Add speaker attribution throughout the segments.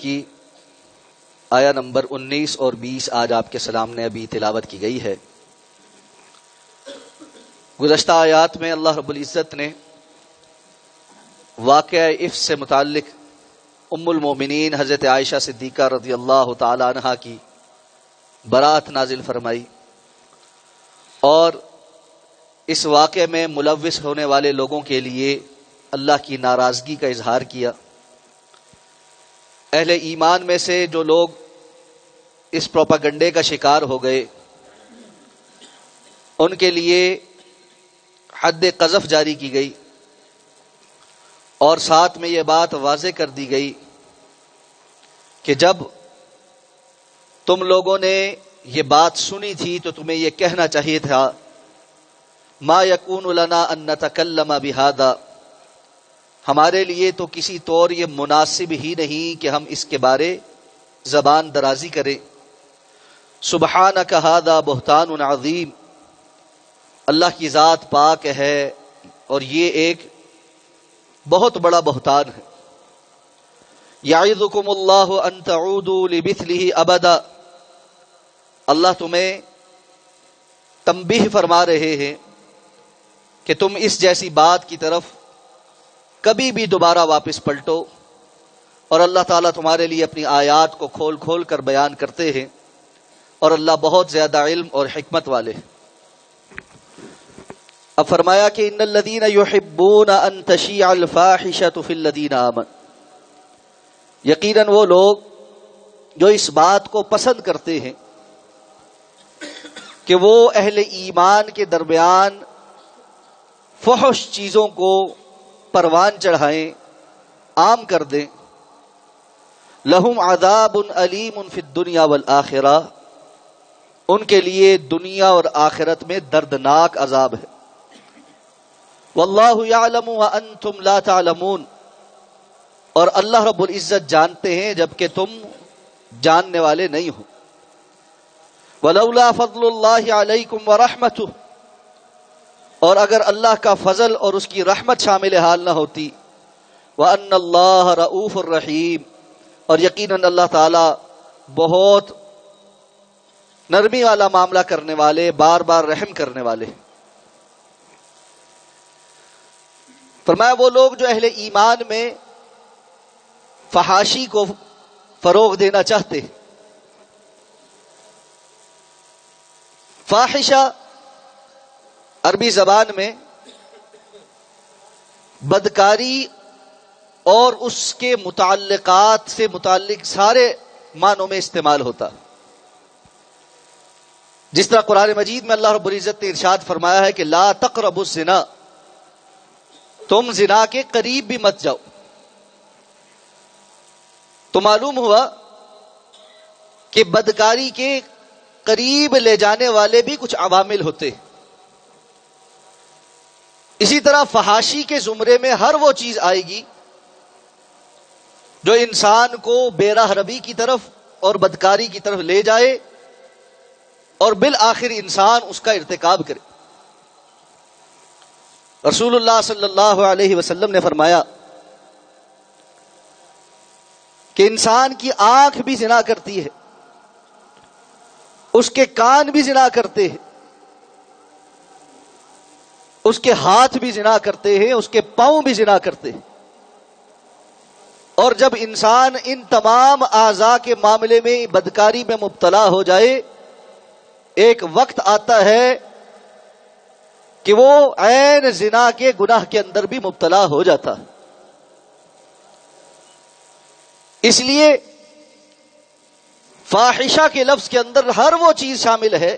Speaker 1: کی آیا نمبر 19 اور 20 آج آپ کے سامنے ابھی تلاوت کی گئی ہے۔ گزشتہ آیات میں اللہ رب العزت نے واقعہ عفت سے متعلق ام المومنین حضرت عائشہ صدیقہ رضی اللہ تعالی عنہا کی برات نازل فرمائی اور اس واقعے میں ملوث ہونے والے لوگوں کے لیے اللہ کی ناراضگی کا اظہار کیا۔ اہل ایمان میں سے جو لوگ اس پروپیگنڈے کا شکار ہو گئے ان کے لیے حد قذف جاری کی گئی اور ساتھ میں یہ بات واضح کر دی گئی کہ جب تم لوگوں نے یہ بات سنی تھی تو تمہیں یہ کہنا چاہیے تھا ما یکون لنا ان نتکلم بہذا، ہمارے لیے تو کسی طور یہ مناسب ہی نہیں کہ ہم اس کے بارے زبان درازی کریں۔ سبحانک ھذا بہتان عظیم، اللہ کی ذات پاک ہے اور یہ ایک بہت بڑا بہتان ہے۔ یعظکم اللہ ان تعودوا لمثلہ ابدا، اللہ تمہیں تنبیہ فرما رہے ہیں کہ تم اس جیسی بات کی طرف کبھی بھی دوبارہ واپس پلٹو، اور اللہ تعالیٰ تمہارے لیے اپنی آیات کو کھول کھول کر بیان کرتے ہیں اور اللہ بہت زیادہ علم اور حکمت والے ہیں۔ اب فرمایا کہ ان الذین یحبون ان تشیع الفاحشۃ فی الذین آمنوا، یقیناً وہ لوگ جو اس بات کو پسند کرتے ہیں کہ وہ اہل ایمان کے درمیان فحش چیزوں کو پروان چڑھائیں، عام کر دیں، لہم عذاب علیم فی الدنیا والآخرہ، ان کے لیے دنیا اور آخرت میں دردناک عذاب ہے۔ واللہ یعلم وانتم لا تعلمون، اور اللہ رب العزت جانتے ہیں جبکہ تم جاننے والے نہیں ہو۔ ولولا فضل اللہ علیکم ورحمتہ، اور اگر اللہ کا فضل اور اس کی رحمت شامل حال نہ ہوتی، وَأَنَّ اللَّهَ رَؤُوفٌ رَحِيمٌ، اور یقیناً اللہ تعالی بہت نرمی والا معاملہ کرنے والے، بار بار رحم کرنے والے۔ فرمایا وہ لوگ جو اہل ایمان میں فحاشی کو فروغ دینا چاہتے، فاحشہ عربی زبان میں بدکاری اور اس کے متعلقات سے متعلق سارے معنوں میں استعمال ہوتا، جس طرح قرآن مجید میں اللہ رب العزت نے ارشاد فرمایا ہے کہ لا تقربوا الزنا، تم زنا کے قریب بھی مت جاؤ۔ تو معلوم ہوا کہ بدکاری کے قریب لے جانے والے بھی کچھ عوامل ہوتے۔ اسی طرح فحاشی کے زمرے میں ہر وہ چیز آئے گی جو انسان کو بے راہ روی کی طرف اور بدکاری کی طرف لے جائے اور بالآخر انسان اس کا ارتکاب کرے۔ رسول اللہ صلی اللہ علیہ وسلم نے فرمایا کہ انسان کی آنکھ بھی زنا کرتی ہے، اس کے کان بھی زنا کرتے ہیں، اس کے ہاتھ بھی زنا کرتے ہیں، اس کے پاؤں بھی زنا کرتے ہیں، اور جب انسان ان تمام اعضاء کے معاملے میں بدکاری میں مبتلا ہو جائے، ایک وقت آتا ہے کہ وہ عین زنا کے گناہ کے اندر بھی مبتلا ہو جاتا۔ اس لیے فاحشہ کے لفظ کے اندر ہر وہ چیز شامل ہے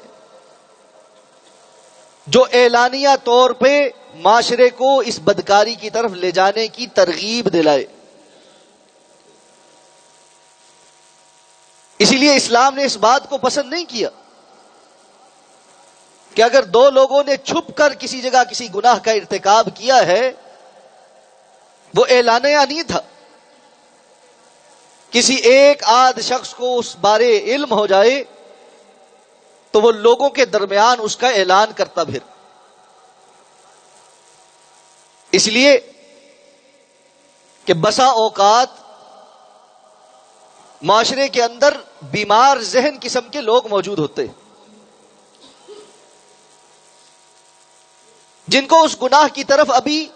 Speaker 1: جو اعلانیہ طور پہ معاشرے کو اس بدکاری کی طرف لے جانے کی ترغیب دلائے۔ اسی لیے اسلام نے اس بات کو پسند نہیں کیا کہ اگر دو لوگوں نے چھپ کر کسی جگہ کسی گناہ کا ارتکاب کیا ہے، وہ اعلانیہ نہیں تھا، کسی ایک آدھ شخص کو اس بارے علم ہو جائے تو وہ لوگوں کے درمیان اس کا اعلان کرتا پھر۔ اس لیے کہ بسا اوقات معاشرے کے اندر بیمار ذہن قسم کے لوگ موجود ہوتے ہیں، جن کو اس گناہ کی طرف ابھی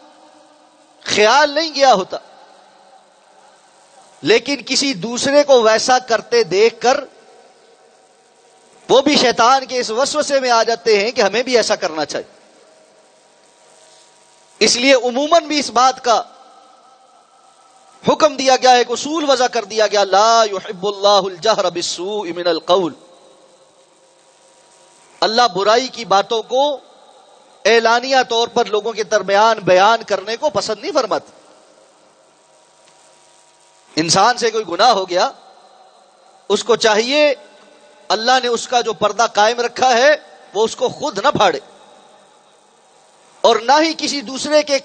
Speaker 1: خیال نہیں گیا ہوتا، لیکن کسی دوسرے کو ویسا کرتے دیکھ کر وہ بھی شیطان کے اس وسوسے میں آ جاتے ہیں کہ ہمیں بھی ایسا کرنا چاہیے۔ اس لیے عموماً بھی اس بات کا حکم دیا گیا ہے، ایک اصول وضع کر دیا گیا، لا يحب اللہ الجہر بالسوء من القول، اللہ برائی کی باتوں کو اعلانیہ طور پر لوگوں کے درمیان بیان کرنے کو پسند نہیں فرماتا۔ انسان سے کوئی گناہ ہو گیا، اس کو چاہیے اللہ نے اس کا جو پردہ قائم رکھا ہے وہ اس کو خود نہ پھاڑے، اور نہ ہی کسی دوسرے کے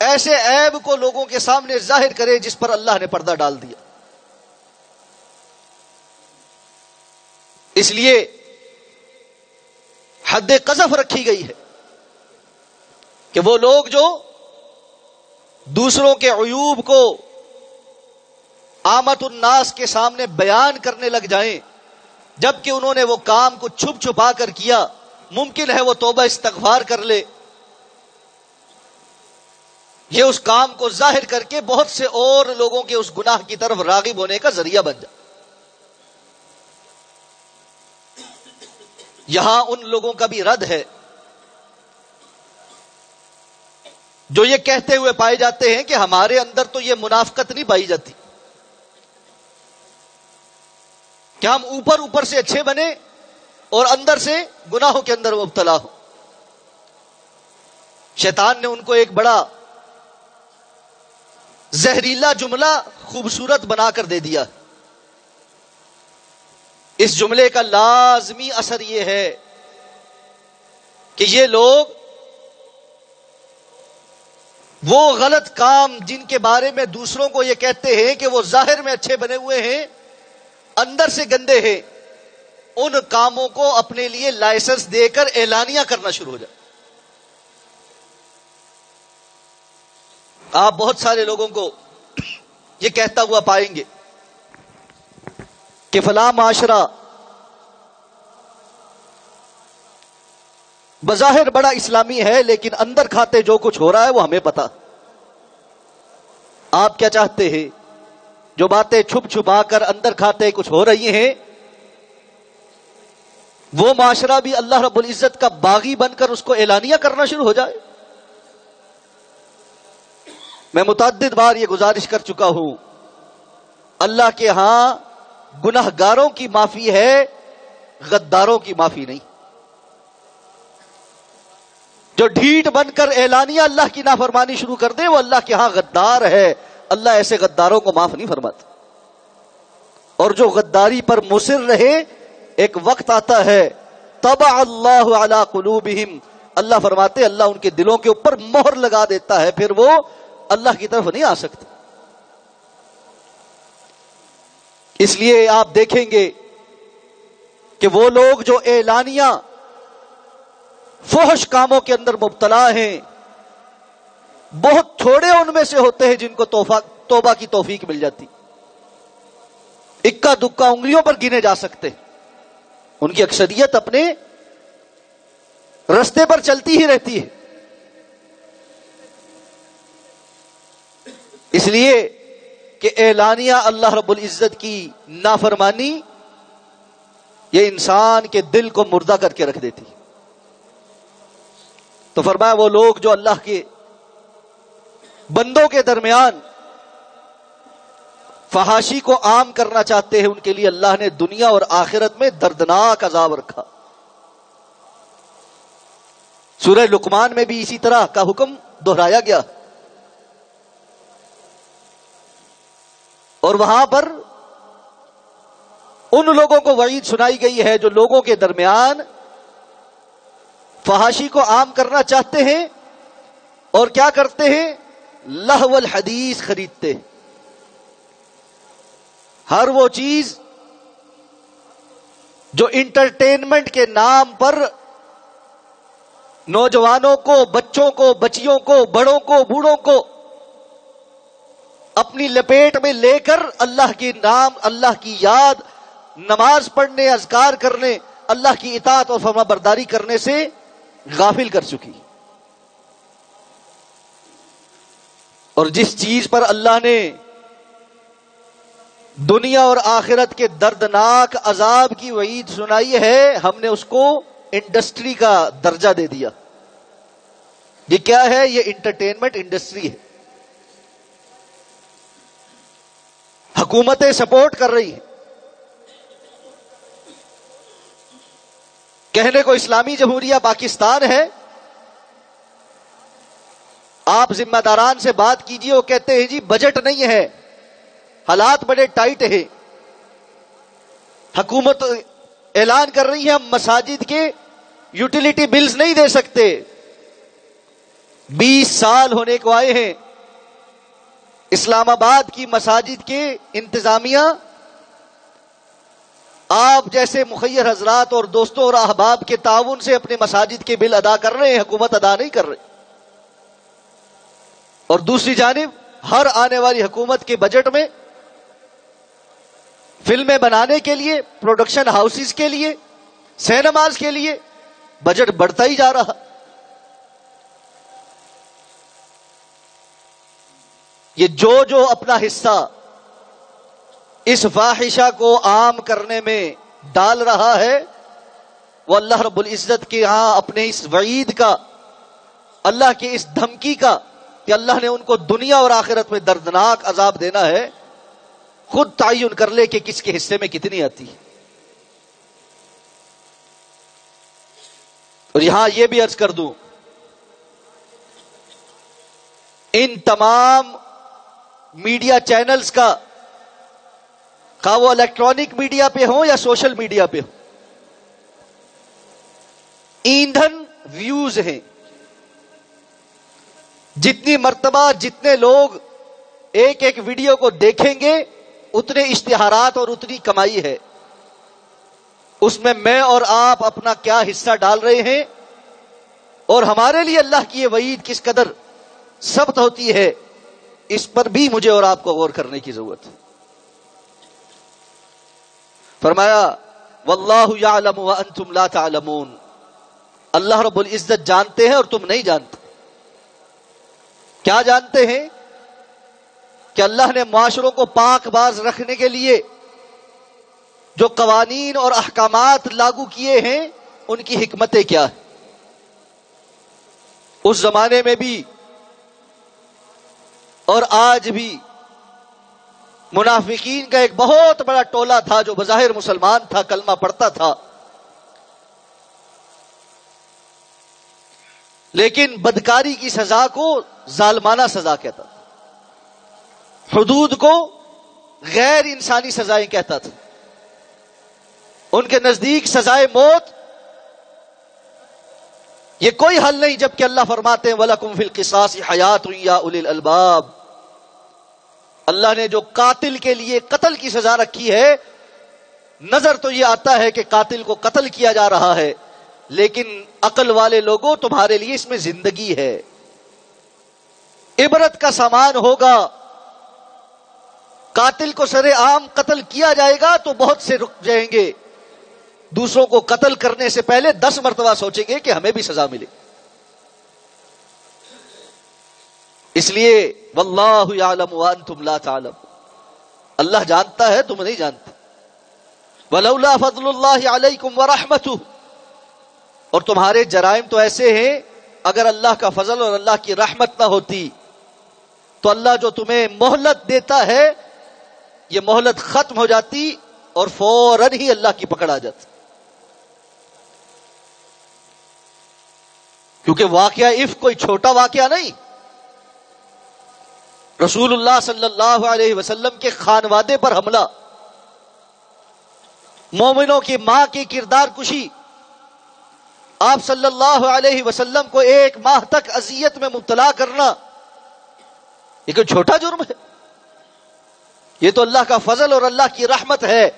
Speaker 1: ایسے عیب کو لوگوں کے سامنے ظاہر کرے جس پر اللہ نے پردہ ڈال دیا۔ اس لیے حد قذف رکھی گئی ہے کہ وہ لوگ جو دوسروں کے عیوب کو عامت الناس کے سامنے بیان کرنے لگ جائیں، جبکہ انہوں نے وہ کام کو چھپ چھپا کر کیا، ممکن ہے وہ توبہ استغفار کر لے، یہ اس کام کو ظاہر کر کے بہت سے اور لوگوں کے اس گناہ کی طرف راغب ہونے کا ذریعہ بن جائے۔ یہاں ان لوگوں کا بھی رد ہے جو یہ کہتے ہوئے پائے جاتے ہیں کہ ہمارے اندر تو یہ منافقت نہیں پائی جاتی کہ ہم اوپر اوپر سے اچھے بنے اور اندر سے گناہوں کے اندر مبتلا ہو۔ شیطان نے ان کو ایک بڑا زہریلا جملہ خوبصورت بنا کر دے دیا۔ اس جملے کا لازمی اثر یہ ہے کہ یہ لوگ وہ غلط کام جن کے بارے میں دوسروں کو یہ کہتے ہیں کہ وہ ظاہر میں اچھے بنے ہوئے ہیں، اندر سے گندے ہیں، ان کاموں کو اپنے لیے لائسنس دے کر اعلانیہ کرنا شروع ہو جائے۔ آپ بہت سارے لوگوں کو یہ کہتا ہوا پائیں گے کہ فلاں معاشرہ بظاہر بڑا اسلامی ہے لیکن اندر کھاتے جو کچھ ہو رہا ہے وہ ہمیں پتا۔ آپ کیا چاہتے ہیں؟ جو باتیں چھپ چھپا کر اندر کھاتے کچھ ہو رہی ہیں، وہ معاشرہ بھی اللہ رب العزت کا باغی بن کر اس کو اعلانیہ کرنا شروع ہو جائے؟ میں متعدد بار یہ گزارش کر چکا ہوں، اللہ کے ہاں گناہگاروں کی معافی ہے، غداروں کی معافی نہیں۔ جو ڈھیٹ بن کر اعلانیہ اللہ کی نافرمانی شروع کر دے وہ اللہ کے ہاں غدار ہے، اللہ ایسے غداروں کو معاف نہیں فرماتا۔ اور جو غداری پر مصر رہے، ایک وقت آتا ہے طبع اللہ علی قلوبہم، اللہ فرماتے اللہ ان کے دلوں کے اوپر مہر لگا دیتا ہے، پھر وہ اللہ کی طرف نہیں آ سکتے۔ اس لیے آپ دیکھیں گے کہ وہ لوگ جو اعلانیہ فحش کاموں کے اندر مبتلا ہیں، بہت تھوڑے ان میں سے ہوتے ہیں جن کو توبہ کی توفیق مل جاتی۔ اکا دکا انگلیوں پر گنے جا سکتے، ان کی اکثریت اپنے رستے پر چلتی ہی رہتی ہے۔ اس لیے کہ اعلانیہ اللہ رب العزت کی نافرمانی یہ انسان کے دل کو مردہ کر کے رکھ دیتی۔ تو فرمایا وہ لوگ جو اللہ کے بندوں کے درمیان فحاشی کو عام کرنا چاہتے ہیں، ان کے لیے اللہ نے دنیا اور آخرت میں دردناک عذاب رکھا۔ سورہ لقمان میں بھی اسی طرح کا حکم دہرایا گیا، اور وہاں پر ان لوگوں کو وعید سنائی گئی ہے جو لوگوں کے درمیان فحاشی کو عام کرنا چاہتے ہیں اور کیا کرتے ہیں؟ لہو الحدیث خریدتے ہیں۔ ہر وہ چیز جو انٹرٹینمنٹ کے نام پر نوجوانوں کو، بچوں کو، بچیوں کو، بڑوں کو، بوڑھوں کو اپنی لپیٹ میں لے کر اللہ کے نام، اللہ کی یاد، نماز پڑھنے، اذکار کرنے، اللہ کی اطاعت اور فرما برداری کرنے سے غافل کر چکی. اور جس چیز پر اللہ نے دنیا اور آخرت کے دردناک عذاب کی وعید سنائی ہے، ہم نے اس کو انڈسٹری کا درجہ دے دیا. یہ کیا ہے؟ یہ انٹرٹینمنٹ انڈسٹری ہے. حکومتیں سپورٹ کر رہی ہیں. کہنے کو اسلامی جمہوریہ پاکستان ہے، آپ ذمہ داران سے بات کیجئے، وہ کہتے ہیں جی بجٹ نہیں ہے، حالات بڑے ٹائٹ ہیں. حکومت اعلان کر رہی ہے ہم مساجد کے یوٹیلیٹی بلز نہیں دے سکتے. 20 سال ہونے کو آئے ہیں، اسلام آباد کی مساجد کے انتظامیہ آپ جیسے مخیر حضرات اور دوستوں اور احباب کے تعاون سے اپنے مساجد کے بل ادا کر رہے ہیں، حکومت ادا نہیں کر رہی. اور دوسری جانب ہر آنے والی حکومت کے بجٹ میں فلمیں بنانے کے لیے، پروڈکشن ہاؤسز کے لیے، سینماز کے لیے بجٹ بڑھتا ہی جا رہا. یہ جو اپنا حصہ اس فاحشہ کو عام کرنے میں ڈال رہا ہے، وہ اللہ رب العزت کے ہاں اپنے اس وعید کا، اللہ کی اس دھمکی کا کہ اللہ نے ان کو دنیا اور آخرت میں دردناک عذاب دینا ہے، خود تعین کر لے کہ کس کے حصے میں کتنی آتی ہے. اور یہاں یہ بھی عرض کر دوں، ان تمام میڈیا چینلز کا، خواہ وہ الیکٹرانک میڈیا پہ ہوں یا سوشل میڈیا پہ ہوں، ایندھن ویوز ہیں. جتنی مرتبہ جتنے لوگ ایک ایک ویڈیو کو دیکھیں گے اتنے اشتہارات اور اتنی کمائی ہے. اس میں اور آپ اپنا کیا حصہ ڈال رہے ہیں، اور ہمارے لیے اللہ کی یہ وعید کس قدر سخت ہوتی ہے، اس پر بھی مجھے اور آپ کو غور کرنے کی ضرورت ہے. فرمایا واللہ یعلم وانتم لا تعلمون، اللہ رب العزت جانتے ہیں اور تم نہیں جانتے. کیا جانتے ہیں؟ کہ اللہ نے معاشروں کو پاک باز رکھنے کے لیے جو قوانین اور احکامات لاگو کیے ہیں ان کی حکمتیں کیا ہیں. اس زمانے میں بھی اور آج بھی منافقین کا ایک بہت بڑا ٹولہ تھا جو بظاہر مسلمان تھا، کلمہ پڑھتا تھا، لیکن بدکاری کی سزا کو ظالمانہ سزا کہتا تھا، حدود کو غیر انسانی سزائیں کہتا تھا. ان کے نزدیک سزائے موت یہ کوئی حل نہیں، جبکہ اللہ فرماتے ہیں وَلَكُمْ فِي الْقِصَاصِ حَيَاةٌ يَا أُولِي الْأَلْبَابِ. اللہ نے جو قاتل کے لیے قتل کی سزا رکھی ہے، نظر تو یہ آتا ہے کہ قاتل کو قتل کیا جا رہا ہے، لیکن عقل والے لوگوں تمہارے لیے اس میں زندگی ہے، عبرت کا سامان ہوگا. قاتل کو سرے عام قتل کیا جائے گا تو بہت سے رک جائیں گے، دوسروں کو قتل کرنے سے پہلے 10 مرتبہ سوچیں گے کہ ہمیں بھی سزا ملے. اس لیے واللہ یعلم وانتم لا تعلم، اللہ جانتا ہے تم نہیں جانتے. ولولا فضل اللہ علیکم ورحمتہ، اور تمہارے جرائم تو ایسے ہیں، اگر اللہ کا فضل اور اللہ کی رحمت نہ ہوتی تو اللہ جو تمہیں مہلت دیتا ہے یہ مہلت ختم ہو جاتی اور فوراً ہی اللہ کی پکڑ آ جاتی. کیونکہ واقعہ عفق کوئی چھوٹا واقعہ نہیں. رسول اللہ صلی اللہ علیہ وسلم کے خانوادے پر حملہ، مومنوں کی ماں کی کردار کشی، آپ صلی اللہ علیہ وسلم کو 1 ماہ تک اذیت میں مبتلا کرنا، یہ کوئی چھوٹا جرم ہے؟ یہ تو اللہ کا فضل اور اللہ کی رحمت ہے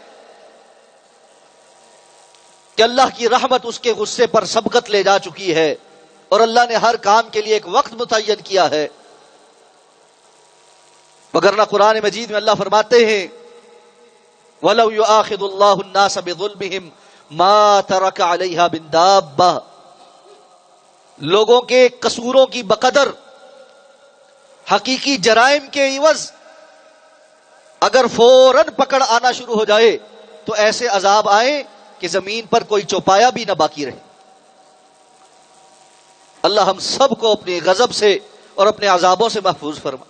Speaker 1: کہ اللہ کی رحمت اس کے غصے پر سبقت لے جا چکی ہے، اور اللہ نے ہر کام کے لیے ایک وقت متعین کیا ہے. وگرنہ قرآن مجید میں اللہ فرماتے ہیں وَلَوْ يُؤَاخِذُ اللَّهُ النَّاسَ بِظُلْمِهِمْ مَا تَرَكَ عَلَيْهَا مِن دَابَّةٍ، لوگوں کے قصوروں کی بقدر حقیقی جرائم کے عوض اگر فوراً پکڑ آنا شروع ہو جائے تو ایسے عذاب آئیں کہ زمین پر کوئی چوپایا بھی نہ باقی رہے۔ اللہ ہم سب کو اپنے غضب سے اور اپنے عذابوں سے محفوظ فرما۔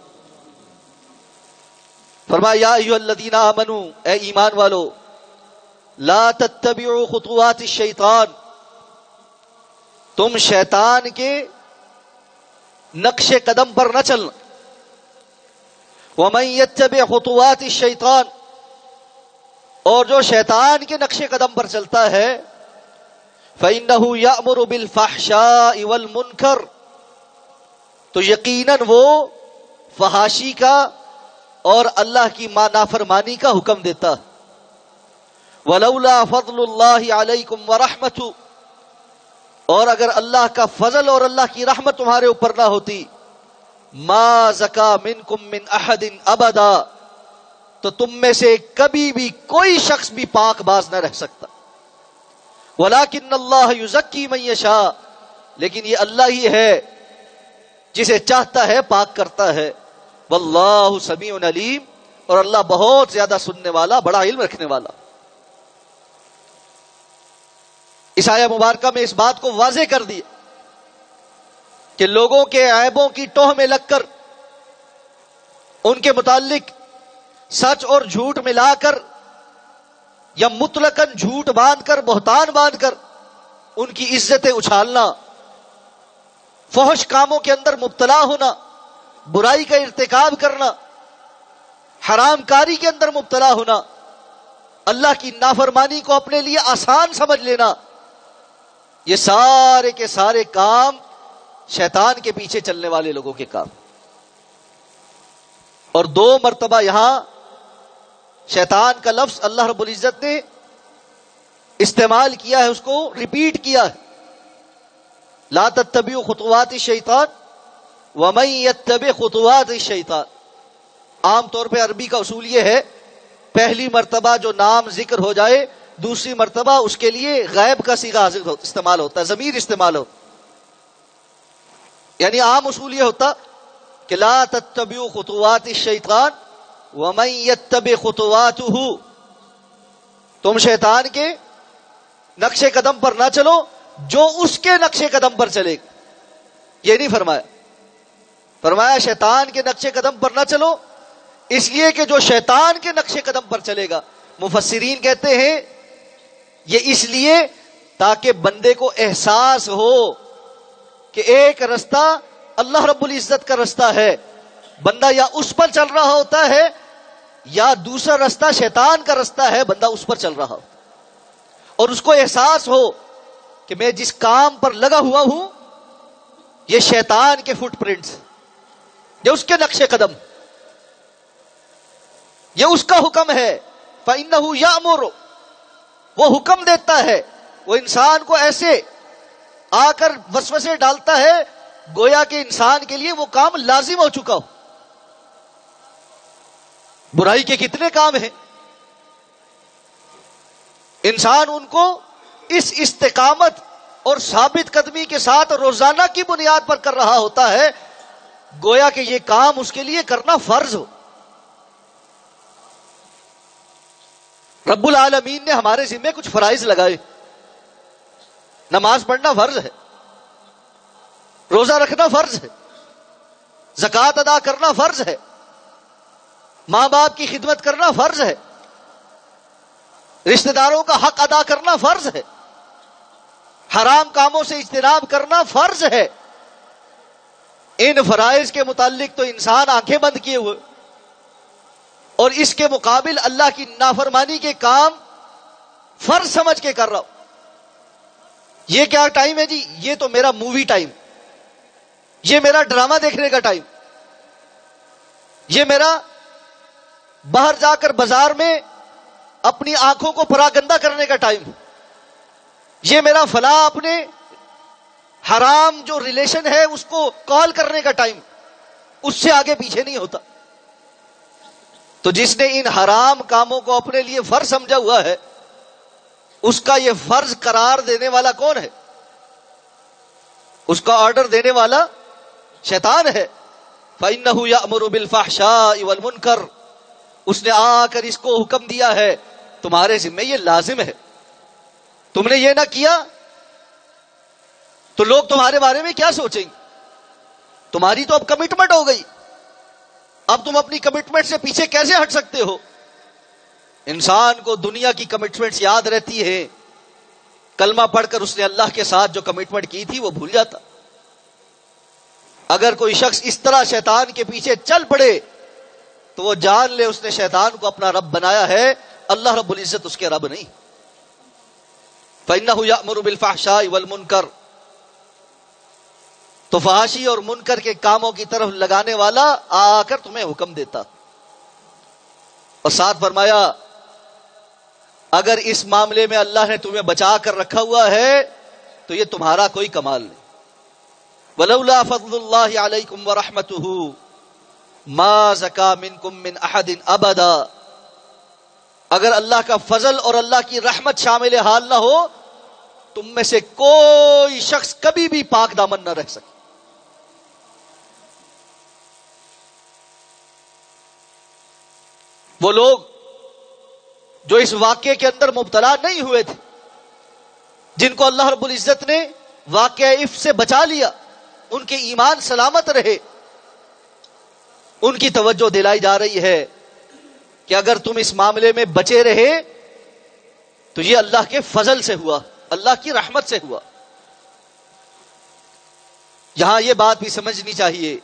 Speaker 1: فرمایا یا ایھا الذین آمنوا، اے ایمان والو، لا تتبعوا خطوات الشیطان، تم شیطان کے نقش قدم پر نہ چلنا۔ ومن یتبع خطوات الشیطان، اور جو شیطان کے نقش قدم پر چلتا ہے فإنہ یأمر بالفحشاء والمنکر، تو یقیناً وہ فحاشی کا اور اللہ کی نافرمانی کا حکم دیتا۔ ولولا فضل اللہ علیکم ورحمتہ، اور اگر اللہ کا فضل اور اللہ کی رحمت تمہارے اوپر نہ ہوتی، ما زکا منکم من احد ابدا، تو تم میں سے کبھی بھی کوئی شخص بھی پاک باز نہ رہ سکتا۔ ولیکن اللہ یزکی من یشاء، لیکن یہ اللہ ہی ہے جسے چاہتا ہے پاک کرتا ہے۔ واللہ سمیع علیم، اور اللہ بہت زیادہ سننے والا، بڑا علم رکھنے والا۔ اس آیہ مبارکہ میں اس بات کو واضح کر دیا کہ لوگوں کے عیبوں کی ٹوہ میں لگ کر ان کے متعلق سچ اور جھوٹ ملا کر یا مطلقاً جھوٹ باندھ کر، بہتان باندھ کر ان کی عزتیں اچھالنا، فحش کاموں کے اندر مبتلا ہونا، برائی کا ارتکاب کرنا، حرام کاری کے اندر مبتلا ہونا، اللہ کی نافرمانی کو اپنے لیے آسان سمجھ لینا، یہ سارے کے سارے کام شیطان کے پیچھے چلنے والے لوگوں کے کام۔ اور 2 مرتبہ یہاں شیطان کا لفظ اللہ رب العزت نے استعمال کیا ہے، اس کو ریپیٹ کیا ہے۔ لا تتبعوا خطوات الشیطان ومن یتبع خطوات الشیطان۔ عام طور پہ عربی کا اصول یہ ہے، پہلی مرتبہ جو نام ذکر ہو جائے دوسری مرتبہ اس کے لیے غائب کا صیغہ استعمال ہوتا ہے، ضمیر استعمال ہوتا، یعنی عام اصول یہ ہوتا کہ لا تتبعوا خطوات الشیطان ومن یتبع خطواتہ، تم شیطان کے نقش قدم پر نہ چلو، جو اس کے نقش قدم پر چلے گا۔ یہ نہیں فرمایا شیطان کے نقش قدم پر نہ چلو، اس لیے کہ جو شیطان کے نقش قدم پر چلے گا، مفسرین کہتے ہیں یہ اس لیے تاکہ بندے کو احساس ہو کہ ایک رستہ اللہ رب العزت کا رستہ ہے، بندہ یا اس پر چل رہا ہوتا ہے یا دوسرا رستہ شیطان کا رستہ ہے، بندہ اس پر چل رہا ہو، اور اس کو احساس ہو کہ میں جس کام پر لگا ہوا ہوں یہ شیطان کے فٹ پرنٹس، یہ اس کے نقش قدم، یہ اس کا حکم ہے۔ فَإِنَّهُ يَأْمُرُ، وہ حکم دیتا ہے، وہ انسان کو ایسے آ کر وسوسے ڈالتا ہے گویا کہ انسان کے لیے وہ کام لازم ہو چکا ہو۔ برائی کے کتنے کام ہیں، انسان ان کو اس استقامت اور ثابت قدمی کے ساتھ روزانہ کی بنیاد پر کر رہا ہوتا ہے گویا کہ یہ کام اس کے لیے کرنا فرض ہو۔ رب العالمین نے ہمارے ذمے کچھ فرائض لگائے، نماز پڑھنا فرض ہے، روزہ رکھنا فرض ہے، زکوٰۃ ادا کرنا فرض ہے، ماں باپ کی خدمت کرنا فرض ہے، رشتہ داروں کا حق ادا کرنا فرض ہے، حرام کاموں سے اجتناب کرنا فرض ہے۔ ان فرائض کے متعلق تو انسان آنکھیں بند کیے ہوئے، اور اس کے مقابل اللہ کی نافرمانی کے کام فرض سمجھ کے کر رہا ہوں۔ یہ کیا ٹائم ہے جی؟ یہ تو میرا مووی ٹائم، یہ میرا ڈرامہ دیکھنے کا ٹائم، یہ میرا باہر جا کر بازار میں اپنی آنکھوں کو پراگندہ کرنے کا ٹائم، یہ میرا فلاں اپنے حرام جو ریلیشن ہے اس کو کال کرنے کا ٹائم، اس سے آگے پیچھے نہیں ہوتا۔ تو جس نے ان حرام کاموں کو اپنے لیے فرض سمجھا ہوا ہے، اس کا یہ فرض قرار دینے والا کون ہے؟ اس کا آرڈر دینے والا شیطان ہے۔ فَإِنَّهُ يَأْمُرُ بِالْفَحْشَاءِ وَالْمُنْكَرِ، اس نے آ کر اس کو حکم دیا ہے، تمہارے ذمہ یہ لازم ہے، تم نے یہ نہ کیا تو لوگ تمہارے بارے میں کیا سوچیں گے؟ تمہاری تو اب کمٹمنٹ ہو گئی، اب تم اپنی کمٹمنٹ سے پیچھے کیسے ہٹ سکتے ہو؟ انسان کو دنیا کی کمٹمنٹس یاد رہتی ہے، کلمہ پڑھ کر اس نے اللہ کے ساتھ جو کمٹمنٹ کی تھی وہ بھول جاتا۔ اگر کوئی شخص اس طرح شیطان کے پیچھے چل پڑے تو وہ جان لے اس نے شیطان کو اپنا رب بنایا ہے، اللہ رب العزت اس کے رب نہیں۔ فَإِنَّهُ يَأْمُرُ بِالْفَحْشَاءِ وَالْمُنْكَرِ، تو فحاشی اور منکر کے کاموں کی طرف لگانے والا آ کر تمہیں حکم دیتا، اور ساتھ فرمایا اگر اس معاملے میں اللہ نے تمہیں بچا کر رکھا ہوا ہے تو یہ تمہارا کوئی کمال نہیں۔ وَلَوْلَا فَضْلُ اللَّهِ عَلَيْكُمْ وَرَحْمَتُهُ مَا زَكَىٰ مِنْكُمْ مِنْ أَحَدٍ أَبَدًا، اگر اللہ کا فضل اور اللہ کی رحمت شامل حال نہ ہو، تم میں سے کوئی شخص کبھی بھی پاک دامن نہ رہ سکے۔ وہ لوگ جو اس واقعے کے اندر مبتلا نہیں ہوئے تھے، جن کو اللہ رب العزت نے واقعہ اف سے بچا لیا، ان کے ایمان سلامت رہے، ان کی توجہ دلائی جا رہی ہے کہ اگر تم اس معاملے میں بچے رہے تو یہ اللہ کے فضل سے ہوا، اللہ کی رحمت سے ہوا۔ یہاں یہ بات بھی سمجھنی چاہیے،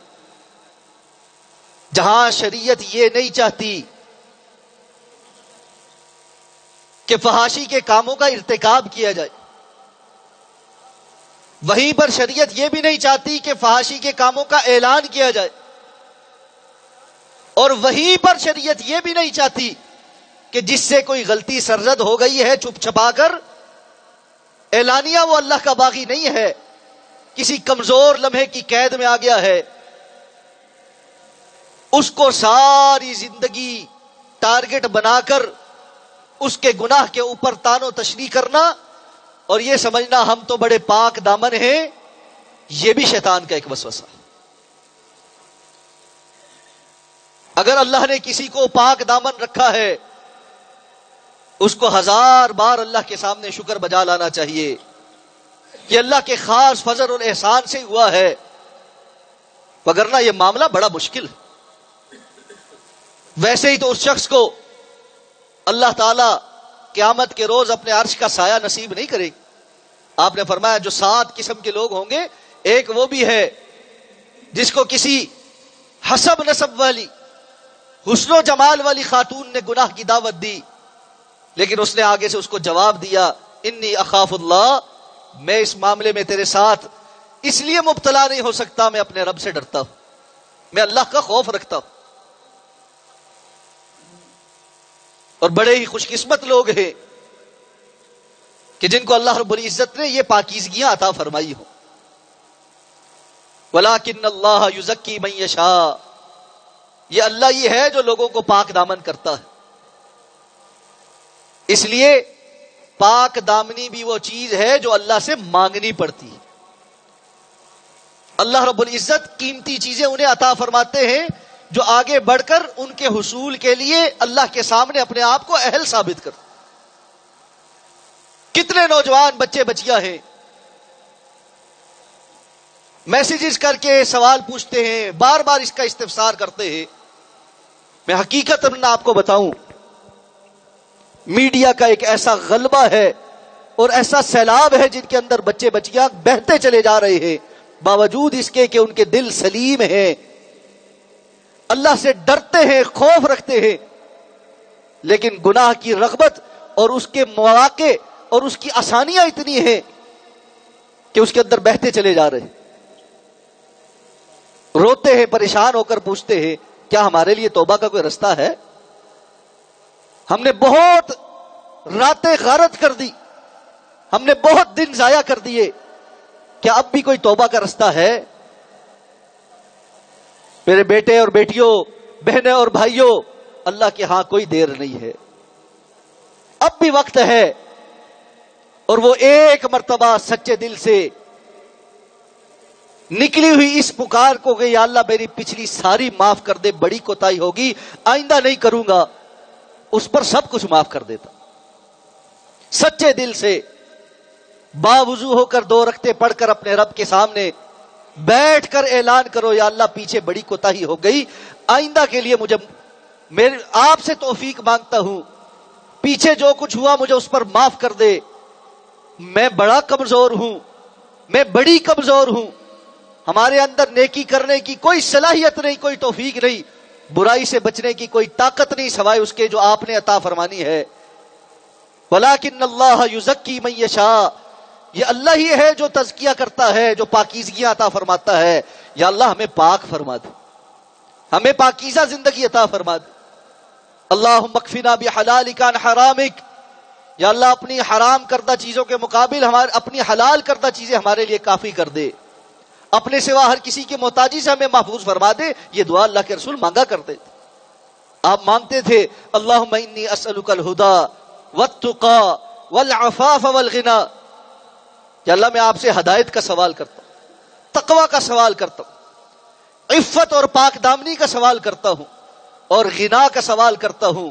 Speaker 1: جہاں شریعت یہ نہیں چاہتی کہ فحاشی کے کاموں کا ارتکاب کیا جائے، وہیں پر شریعت یہ بھی نہیں چاہتی کہ فحاشی کے کاموں کا اعلان کیا جائے، اور وہیں پر شریعت یہ بھی نہیں چاہتی کہ جس سے کوئی غلطی سرزد ہو گئی ہے چھپ چھپا کر، اعلانیہ وہ اللہ کا باغی نہیں ہے، کسی کمزور لمحے کی قید میں آ گیا ہے، اس کو ساری زندگی ٹارگٹ بنا کر اس کے گناہ کے اوپر تان و تشریح کرنا اور یہ سمجھنا ہم تو بڑے پاک دامن ہیں، یہ بھی شیطان کا ایک وسوسہ۔ اگر اللہ نے کسی کو پاک دامن رکھا ہے، اس کو 1000 بار اللہ کے سامنے شکر بجا لانا چاہیے کہ اللہ کے خاص فضل اور احسان سے ہوا ہے، وگرنہ یہ معاملہ بڑا مشکل ہے۔ ویسے ہی تو اس شخص کو اللہ تعالیٰ قیامت کے روز اپنے عرش کا سایہ نصیب نہیں کرے گی۔ آپ نے فرمایا جو 7 قسم کے لوگ ہوں گے، ایک وہ بھی ہے جس کو کسی حسب نسب والی، حسن و جمال والی خاتون نے گناہ کی دعوت دی، لیکن اس نے آگے سے اس کو جواب دیا، انی اخاف اللہ، میں اس معاملے میں تیرے ساتھ اس لیے مبتلا نہیں ہو سکتا، میں اپنے رب سے ڈرتا ہوں، میں اللہ کا خوف رکھتا ہوں۔ اور بڑے ہی خوش قسمت لوگ ہیں کہ جن کو اللہ رب العزت نے یہ پاکیزگیاں عطا فرمائی ہوں۔ وَلَٰكِنَّ اللَّهَ يُزَكِّي مَن يَشَاءُ، یہ اللہ ہی ہے جو لوگوں کو پاک دامن کرتا ہے۔ اس لیے پاک دامنی بھی وہ چیز ہے جو اللہ سے مانگنی پڑتی ہے۔ اللہ رب العزت قیمتی چیزیں انہیں عطا فرماتے ہیں جو آگے بڑھ کر ان کے حصول کے لیے اللہ کے سامنے اپنے آپ کو اہل ثابت کر۔ کتنے نوجوان بچے بچیاں ہیں میسیجز کر کے سوال پوچھتے ہیں، بار بار اس کا استفسار کرتے ہیں۔ میں حقیقت آپ کو بتاؤں، میڈیا کا ایک ایسا غلبہ ہے اور ایسا سیلاب ہے جن کے اندر بچے بچیاں بہتے چلے جا رہے ہیں، باوجود اس کے کہ ان کے دل سلیم ہیں، اللہ سے ڈرتے ہیں، خوف رکھتے ہیں، لیکن گناہ کی رغبت اور اس کے مواقع اور اس کی آسانیاں اتنی ہیں کہ اس کے اندر بہتے چلے جا رہے ہیں۔ روتے ہیں، پریشان ہو کر پوچھتے ہیں کیا ہمارے لیے توبہ کا کوئی رستہ ہے؟ ہم نے بہت راتیں غارت کر دی، ہم نے بہت دن ضائع کر دیے، کیا اب بھی کوئی توبہ کا رستہ ہے؟ میرے بیٹے اور بیٹیوں، بہنیں اور بھائیوں، اللہ کے ہاں کوئی دیر نہیں ہے، اب بھی وقت ہے۔ اور وہ ایک مرتبہ سچے دل سے نکلی ہوئی اس پکار کو کہ یا اللہ میری پچھلی ساری معاف کر دے، بڑی کوتاہی ہوگی، آئندہ نہیں کروں گا، اس پر سب کچھ معاف کر دیتا۔ سچے دل سے باوضو ہو کر 2 رکعتیں پڑھ کر اپنے رب کے سامنے بیٹھ کر اعلان کرو یا اللہ پیچھے بڑی کوتاہی ہو گئی، آئندہ کے لیے آپ سے توفیق مانگتا ہوں، پیچھے جو کچھ ہوا مجھے اس پر معاف کر دے، میں بڑا کمزور ہوں، میں بڑی کمزور ہوں، ہمارے اندر نیکی کرنے کی کوئی صلاحیت نہیں، کوئی توفیق نہیں، برائی سے بچنے کی کوئی طاقت نہیں سوائے اس کے جو آپ نے عطا فرمانی ہے۔ وَلَٰكِنَّ اللَّهَ يُزَكِّي مَن يَشَاءُ، یہ اللہ ہی ہے جو تزکیہ کرتا ہے، جو پاکیزگیاں عطا فرماتا ہے۔ یا اللہ ہمیں پاک فرما دے، ہمیں پاکیزہ زندگی عطا فرما دے۔ اللہم اکفنا بحلالک عن حرامک، یا اللہ اپنی حرام کردہ چیزوں کے مقابل اپنی حلال کردہ چیزیں ہمارے لیے کافی کر دے، اپنے سوا ہر کسی کی محتاجی سے ہمیں محفوظ فرما دے۔ یہ دعا اللہ کے رسول مانگا کرتے تھے۔ آپ مانگتے تھے اللہم انی اسألک الہدی والتقی والعفاف والغنی، یا اللہ میں آپ سے ہدایت کا سوال کرتا ہوں، تقوی کا سوال کرتا ہوں، عفت اور پاک دامنی کا سوال کرتا ہوں، اور غنا کا سوال کرتا ہوں۔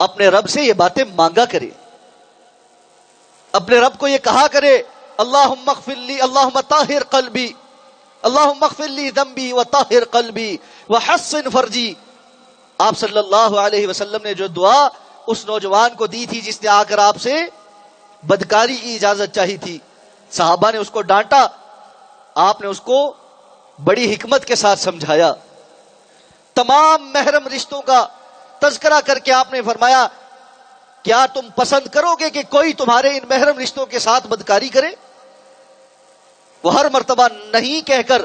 Speaker 1: اپنے رب سے یہ باتیں مانگا کرے، اپنے رب کو یہ کہا کرے اللہم اغفر لی، اللہم طاہر قلبی، اللہم اغفر لی ذنبی وطاہر قلبی وحسن فرجی۔ آپ صلی اللہ علیہ وسلم نے جو دعا اس نوجوان کو دی تھی جس نے آ کر آپ سے بدکاری کی اجازت چاہی تھی، صحابہ نے اس کو ڈانٹا، آپ نے اس کو بڑی حکمت کے ساتھ سمجھایا، تمام محرم رشتوں کا تذکرہ کر کے آپ نے فرمایا کیا تم پسند کرو گے کہ کوئی تمہارے ان محرم رشتوں کے ساتھ بدکاری کرے؟ وہ ہر مرتبہ نہیں کہہ کر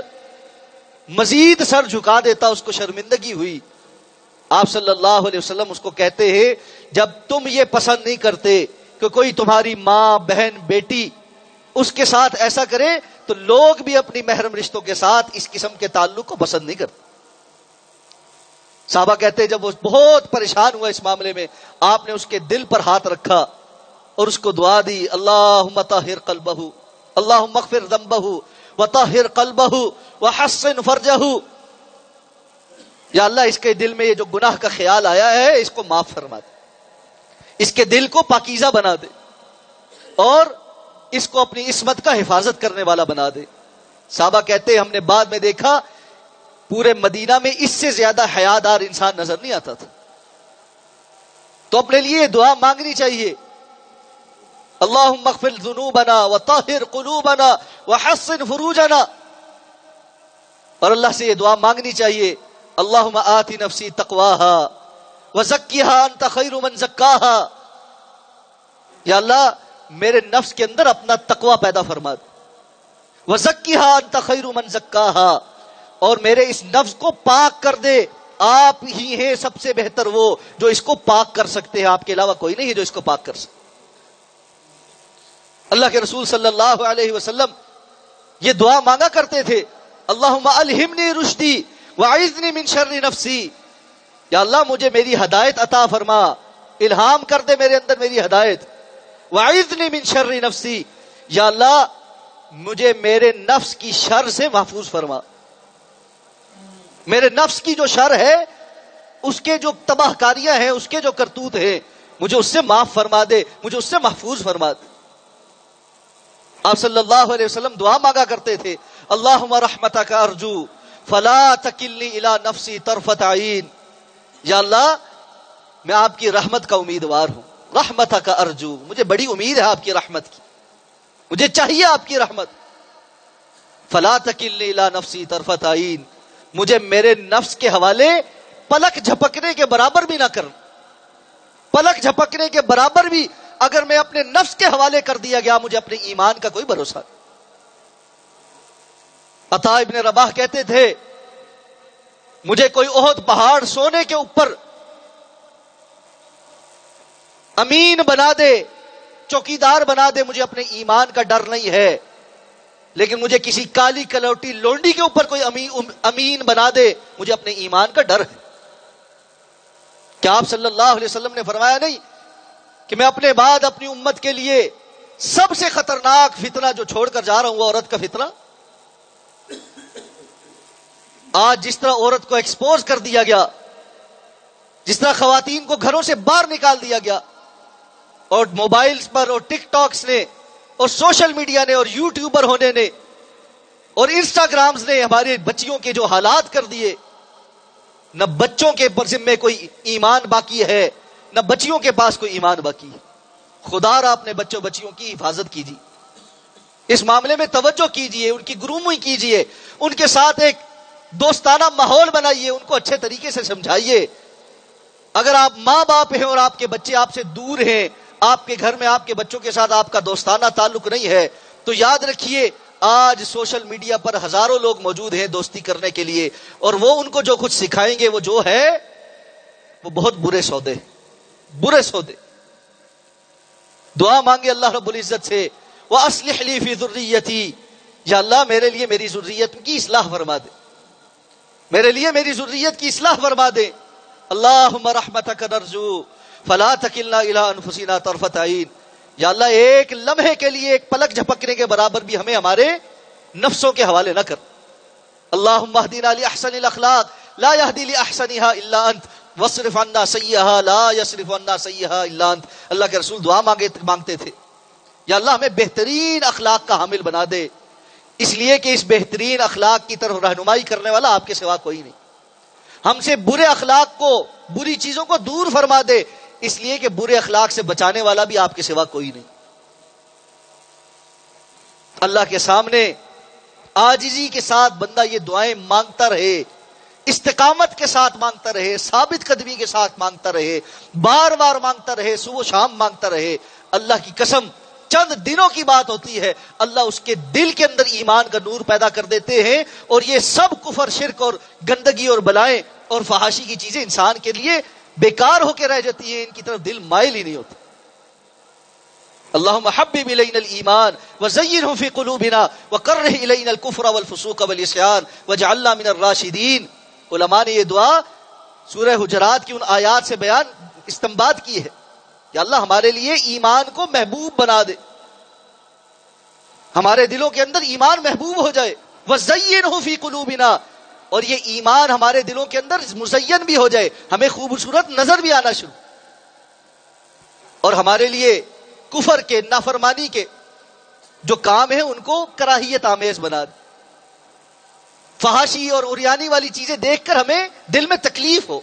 Speaker 1: مزید سر جھکا دیتا، اس کو شرمندگی ہوئی۔ آپ صلی اللہ علیہ وسلم اس کو کہتے ہیں جب تم یہ پسند نہیں کرتے کہ کوئی تمہاری ماں، بہن، بیٹی اس کے ساتھ ایسا کرے تو لوگ بھی اپنی محرم رشتوں کے ساتھ اس قسم کے تعلق کو پسند نہیں کرتے۔ صحابہ کہتے ہیں جب وہ بہت پریشان ہوا اس معاملے میں، آپ نے اس کے دل پر ہاتھ رکھا اور اس کو دعا دی اللہم طہر قلبہ، اللہم اغفر ذنبہ وطہر قلبہ وحسن فرجہ۔ یا اللہ اس کے دل میں یہ جو گناہ کا خیال آیا ہے اس کو معاف فرما دے، اس کے دل کو پاکیزہ بنا دے اور اس کو اپنی عصمت کا حفاظت کرنے والا بنا دے۔ صحابہ کہتے ہیں ہم نے بعد میں دیکھا پورے مدینہ میں اس سے زیادہ حیادار انسان نظر نہیں آتا تھا۔ تو اپنے لیے دعا مانگنی چاہیے اللہم اغفر ذنوبنا وطہر قلوبنا وحسن فروجنا، اور اللہ سے یہ دعا مانگنی چاہیے اللہم آت نفسی تقواہا وزکیہا انت خیر من زکاہا، یا اللہ میرے نفس کے اندر اپنا تقوی پیدا فرما دے، وزکیہا انت خیر من زکاہا، اور میرے اس نفس کو پاک کر دے، آپ ہی ہیں سب سے بہتر وہ جو اس کو پاک کر سکتے ہیں، آپ کے علاوہ کوئی نہیں ہے جو اس کو پاک کر سکتے۔ اللہ کے رسول صلی اللہ علیہ وسلم یہ دعا مانگا کرتے تھے اللہم الہمنی رشدی وعذنی من شر نفسی، یا اللہ مجھے میری ہدایت عطا فرما، الہام کر دے میرے اندر میری ہدایت، وعذنی من شر نفسی، یا اللہ مجھے میرے نفس کی شر سے محفوظ فرما، میرے نفس کی جو شر ہے، اس کے جو تباہ کاریاں ہیں، اس کے جو کرتوت ہیں، مجھے اس سے معاف فرما دے، مجھے اس سے محفوظ فرما دے۔ آپ صلی اللہ علیہ وسلم دعا مانگا کرتے تھے اللہم رحمتک ارجو فلا تکلنی الی نفسی طرفت عین، یا اللہ میں آپ کی رحمت کا امیدوار ہوں، رحمتک ارجو، مجھے بڑی امید ہے آپ کی رحمت کی، مجھے چاہیے آپ کی رحمت، فلا تکلنی الی نفسی طرفت عین، مجھے میرے نفس کے حوالے پلک جھپکنے کے برابر بھی نہ کر، پلک جھپکنے کے برابر بھی اگر میں اپنے نفس کے حوالے کر دیا گیا مجھے اپنے ایمان کا کوئی بھروسہ نہیں۔ عطا ابن رباح کہتے تھے مجھے کوئی احد پہاڑ سونے کے اوپر امین بنا دے، چوکیدار بنا دے، مجھے اپنے ایمان کا ڈر نہیں ہے، لیکن مجھے کسی کالی کلوٹی لونڈی کے اوپر کوئی امین بنا دے، مجھے اپنے ایمان کا ڈر ہے۔ کہ آپ صلی اللہ علیہ وسلم نے فرمایا نہیں کہ میں اپنے بعد اپنی امت کے لیے سب سے خطرناک فتنہ جو چھوڑ کر جا رہا ہوں وہ عورت کا فتنہ؟ آج جس طرح عورت کو ایکسپوز کر دیا گیا، جس طرح خواتین کو گھروں سے باہر نکال دیا گیا، اور موبائلز پر اور ٹک ٹاکس نے اور سوشل میڈیا نے اور یوٹیوبر ہونے نے اور انسٹاگرامز نے ہمارے بچیوں کے جو حالات کر دیے، نہ بچوں کے ذمے کوئی ایمان باقی ہے، نہ بچیوں کے پاس کوئی ایمان باقی ہے۔ خدا را اپنے بچیوں کی حفاظت کیجیے، اس معاملے میں توجہ کیجیے، ان کی گرومنگ کیجیے، ان کے ساتھ ایک دوستانہ ماحول بنائیے، ان کو اچھے طریقے سے سمجھائیے۔ اگر آپ ماں باپ ہیں اور آپ کے بچے آپ سے دور ہیں، آپ کے گھر میں آپ کے بچوں کے ساتھ آپ کا دوستانہ تعلق نہیں ہے، تو یاد رکھیے آج سوشل میڈیا پر ہزاروں لوگ موجود ہیں دوستی کرنے کے لیے، اور وہ ان کو جو کچھ سکھائیں گے وہ جو ہے وہ بہت برے سودے، برے سودے۔ دعا مانگے اللہ رب العزت سے، وَأَصْلِحْ لِي فِي ذُرِّيَّتِي، یا اللہ میرے لیے میری ذریت کی اصلاح فرما دے، میرے لیے میری ذریت کی اصلاح فرما دے۔ اللہم رحمتک نرجو فلا تکلنا الی انفسنا طرفۃ عین، یا اللہ ایک لمحے کے لیے، ایک پلک جھپکنے کے برابر بھی ہمیں ہمارے نفسوں کے حوالے نہ کر۔ اللہم اہدنا لاحسن الاخلاق لا یہدی لاحسنها الا انت واصرف عنا سیئها لا یصرف عنا سیئها الا انت۔ اللہ کے رسول دعا مانگتے تھے، یا اللہ ہمیں بہترین اخلاق کا حامل بنا دے، اس لیے کہ اس بہترین اخلاق کی طرف رہنمائی کرنے والا آپ کے سوا کوئی نہیں۔ ہم سے برے اخلاق کو، بری چیزوں کو دور فرما دے، اس لیے کہ برے اخلاق سے بچانے والا بھی آپ کے سوا کوئی نہیں۔ اللہ کے سامنے عاجزی کے ساتھ بندہ یہ دعائیں مانگتا رہے، استقامت کے ساتھ مانگتا رہے، ثابت قدمی کے ساتھ مانگتا رہے، بار بار مانگتا رہے، صبح و شام مانگتا رہے، اللہ کی قسم چند دنوں کی بات ہوتی ہے، اللہ اس کے دل کے اندر ایمان کا نور پیدا کر دیتے ہیں، اور یہ سب کفر، شرک اور گندگی اور بلائیں اور فحاشی کی چیزیں انسان کے لیے بیکار ہو کے رہ جاتی ہیں، ان کی طرف دل مائل ہی نہیں ہوتا۔ اللہم حبب الینا الایمان وزینہ فی قلوبنا وکرہ الینا الکفر والفسوق والعصیان واجعلنا من الراشدین۔ علماء نے یہ دعا سورہ حجرات کی ان آیات سے بیان استنباط کی ہے کہ اللہ ہمارے لیے ایمان کو محبوب بنا دے، ہمارے دلوں کے اندر ایمان محبوب ہو جائے، وزینہ فی قلوبنا، اور یہ ایمان ہمارے دلوں کے اندر مزین بھی ہو جائے، ہمیں خوبصورت نظر بھی آنا شروع، اور ہمارے لیے کفر کے، نافرمانی کے جو کام ہیں ان کو کراہیت آمیز بنا دے، فحاشی اور عریانی والی چیزیں دیکھ کر ہمیں دل میں تکلیف ہو،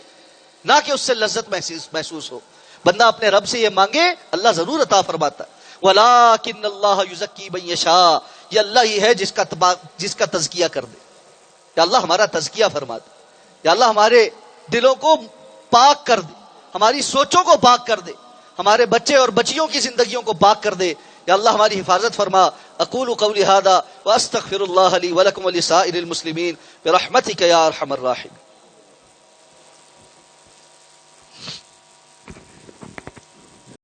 Speaker 1: نہ کہ اس سے لذت محسوس ہو۔ بندہ اپنے رب سے یہ مانگے، اللہ ضرور عطا فرماتا۔ وَلَٰكِنَّ اللَّهَ يُزَكِّي مَن يَشَاءُ، یہ اللہ ہی ہے جس کا تزکیہ کر دے۔ یا اللہ ہمارا تزکیہ فرما دے، یا اللہ ہمارے دلوں کو پاک کر دے، ہماری سوچوں کو پاک کر دے، ہمارے بچے اور بچیوں کی زندگیوں کو پاک کر دے، یا اللہ ہماری حفاظت فرما۔ اقول قولی ھذا واستغفر اللہ لی ولکم ولسائر المسلمین برحمتک یا ارحم الراحمین۔